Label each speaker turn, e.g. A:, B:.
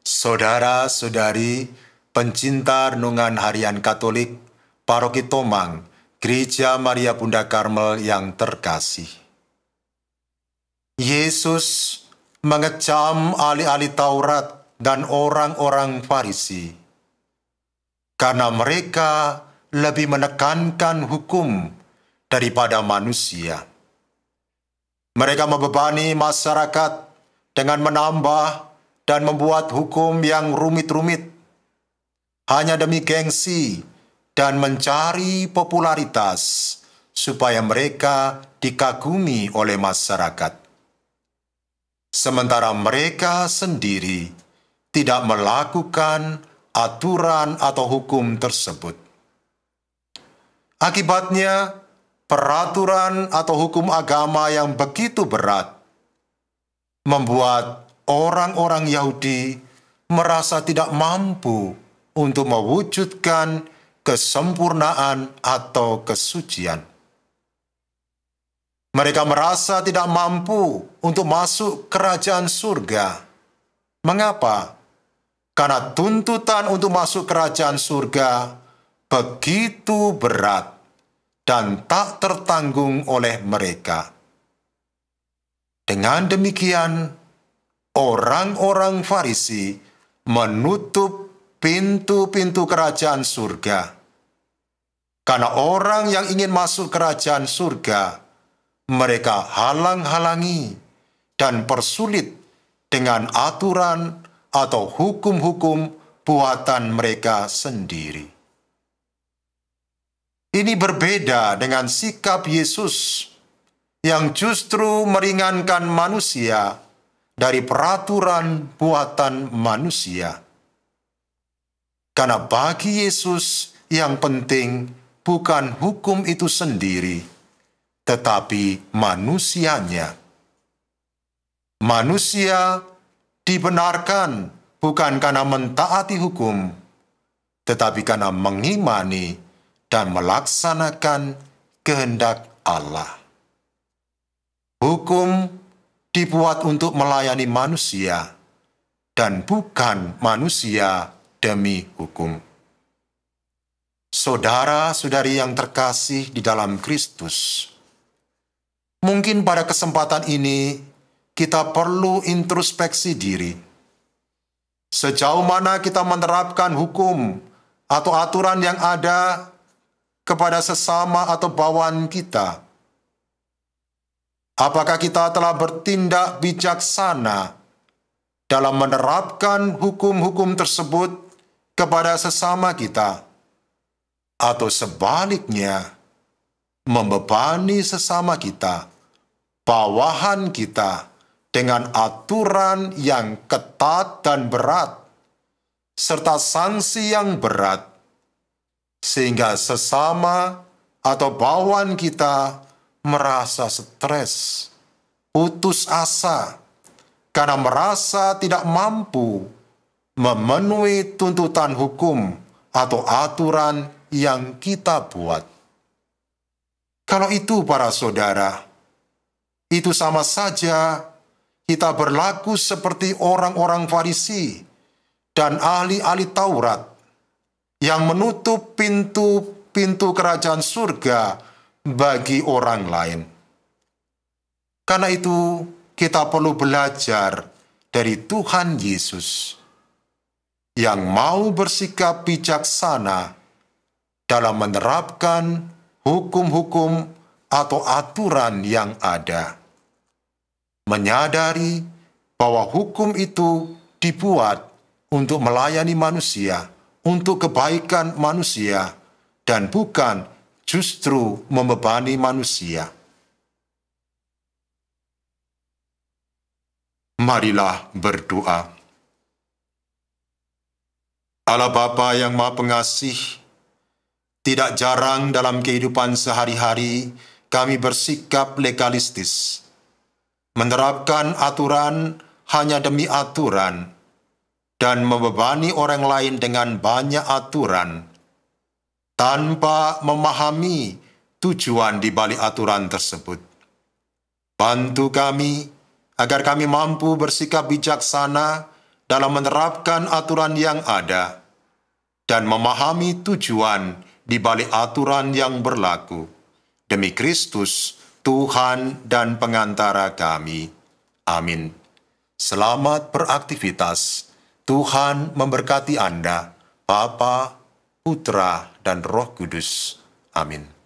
A: Saudara-saudari, pencinta renungan harian Katolik, Paroki Tomang, Gereja Maria Bunda Karmel yang terkasih. Yesus mengecam ahli-ahli Taurat dan orang-orang Farisi karena mereka lebih menekankan hukum daripada manusia. Mereka membebani masyarakat dengan menambah dan membuat hukum yang rumit-rumit hanya demi gengsi dan mencari popularitas supaya mereka dikagumi oleh masyarakat. Sementara mereka sendiri tidak melakukan aturan atau hukum tersebut. Akibatnya, peraturan atau hukum agama yang begitu berat membuat orang-orang Yahudi merasa tidak mampu untuk mewujudkan kesempurnaan atau kesucian. Mereka merasa tidak mampu untuk masuk kerajaan surga. Mengapa? Karena tuntutan untuk masuk kerajaan surga begitu berat dan tak tertanggung oleh mereka. Dengan demikian, orang-orang Farisi menutup pintu-pintu kerajaan surga. Karena orang yang ingin masuk kerajaan surga, mereka halang-halangi dan persulit dengan aturan atau hukum-hukum buatan mereka sendiri. Ini berbeda dengan sikap Yesus yang justru meringankan manusia dari peraturan buatan manusia. Karena bagi Yesus yang penting bukan hukum itu sendiri, tetapi manusianya. Manusia dibenarkan bukan karena mentaati hukum, tetapi karena mengimani dan melaksanakan kehendak Allah. Hukum dibuat untuk melayani manusia, dan bukan manusia demi hukum. Saudara-saudari yang terkasih di dalam Kristus, mungkin pada kesempatan ini kita perlu introspeksi diri. Sejauh mana kita menerapkan hukum atau aturan yang ada kepada sesama atau bawahan kita? Apakah kita telah bertindak bijaksana dalam menerapkan hukum-hukum tersebut kepada sesama kita? Atau sebaliknya, membebani sesama kita, bawahan kita, dengan aturan yang ketat dan berat, serta sanksi yang berat, sehingga sesama atau bawahan kita merasa stres, putus asa, karena merasa tidak mampu memenuhi tuntutan hukum atau aturan yang kita buat. Kalau itu, para saudara, itu sama saja kita berlaku seperti orang-orang Farisi dan ahli-ahli Taurat yang menutup pintu-pintu kerajaan surga bagi orang lain. Karena itu, kita perlu belajar dari Tuhan Yesus yang mau bersikap bijaksana dalam menerapkan hukum-hukum atau aturan yang ada. Menyadari bahwa hukum itu dibuat untuk melayani manusia, untuk kebaikan manusia, dan bukan justru membebani manusia. Marilah berdoa. Allah Bapa yang Maha Pengasih, tidak jarang dalam kehidupan sehari-hari kami bersikap legalistis, menerapkan aturan hanya demi aturan, dan membebani orang lain dengan banyak aturan, tanpa memahami tujuan di balik aturan tersebut. Bantu kami agar kami mampu bersikap bijaksana dalam menerapkan aturan yang ada dan memahami tujuan di balik aturan yang berlaku. Demi Kristus, Tuhan dan pengantara kami. Amin. Selamat beraktivitas. Tuhan memberkati Anda, Bapa, Putra, dan Roh Kudus. Amin.